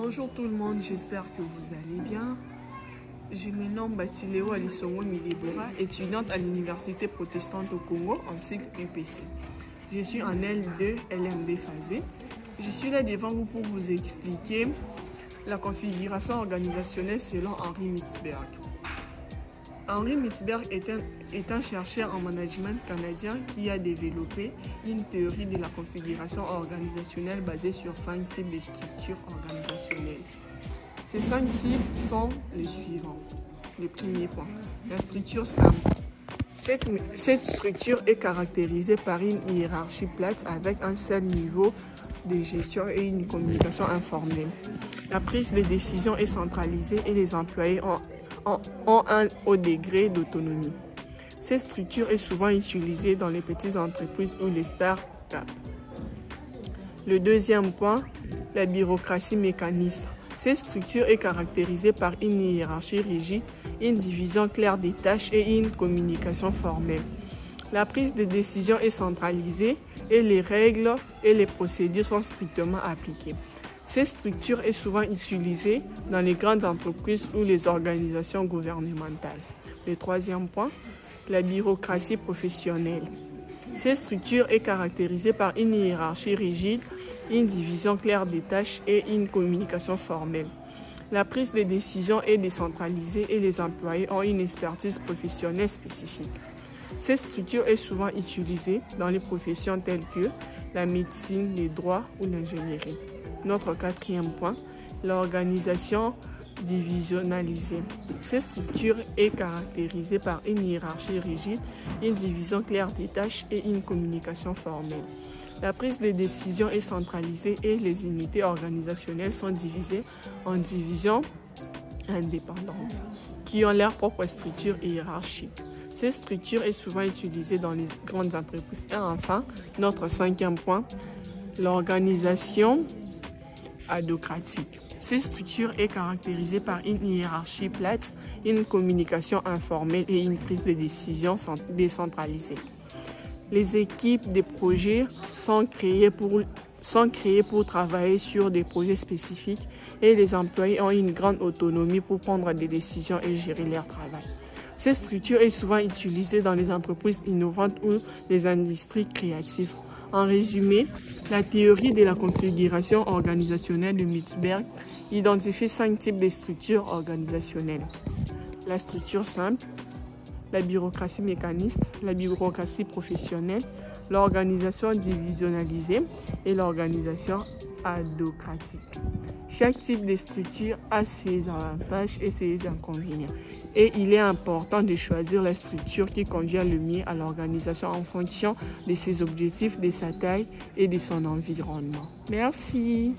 Bonjour tout le monde, j'espère que vous allez bien. Je me nomme Batileo Alisongo Milibora, étudiante à l'Université protestante au Congo en cycle UPC. Je suis en L2 LMD phasé. Je suis là devant vous pour vous expliquer la configuration organisationnelle selon Henri Mitzberg. Henri Mitzberg est un chercheur en management canadien qui a développé une théorie de la configuration organisationnelle basée sur 5 types de structures organisationnelles. Ces 5 types sont les suivants. Le premier point, la structure simple. Cette structure est caractérisée par une hiérarchie plate avec un seul niveau de gestion et une communication informelle. La prise de décision est centralisée et les employés ont un haut degré d'autonomie. Cette structure est souvent utilisée dans les petites entreprises ou les start-up. Le deuxième point, la bureaucratie mécaniste. Cette structure est caractérisée par une hiérarchie rigide, une division claire des tâches et une communication formelle. La prise de décision est centralisée et les règles et les procédures sont strictement appliquées. Cette structure est souvent utilisée dans les grandes entreprises ou les organisations gouvernementales. Le troisième point, la bureaucratie professionnelle. Cette structure est caractérisée par une hiérarchie rigide, une division claire des tâches et une communication formelle. La prise de décision est décentralisée et les employés ont une expertise professionnelle spécifique. Cette structure est souvent utilisée dans les professions telles que la médecine, les droits ou l'ingénierie. Notre quatrième point, l'organisation divisionnalisée. Cette structure est caractérisée par une hiérarchie rigide, une division claire des tâches et une communication formelle. La prise de décision est centralisée et les unités organisationnelles sont divisées en divisions indépendantes qui ont leur propre structure hiérarchique. Cette structure est souvent utilisée dans les grandes entreprises. Et enfin, notre cinquième point, l'organisation adhocratique. Cette structure est caractérisée par une hiérarchie plate, une communication informelle et une prise de décision décentralisée. Les équipes de projets sont créées pour travailler sur des projets spécifiques et les employés ont une grande autonomie pour prendre des décisions et gérer leur travail. Cette structure est souvent utilisée dans les entreprises innovantes ou les industries créatives. En résumé, la théorie de la configuration organisationnelle de Mitzberg identifie 5 types de structures organisationnelles. La structure simple, la bureaucratie mécaniste, la bureaucratie professionnelle, l'organisation divisionnalisée et l'organisation adhocratique. Chaque type de structure a ses avantages et ses inconvénients. Et il est important de choisir la structure qui convient le mieux à l'organisation en fonction de ses objectifs, de sa taille et de son environnement. Merci.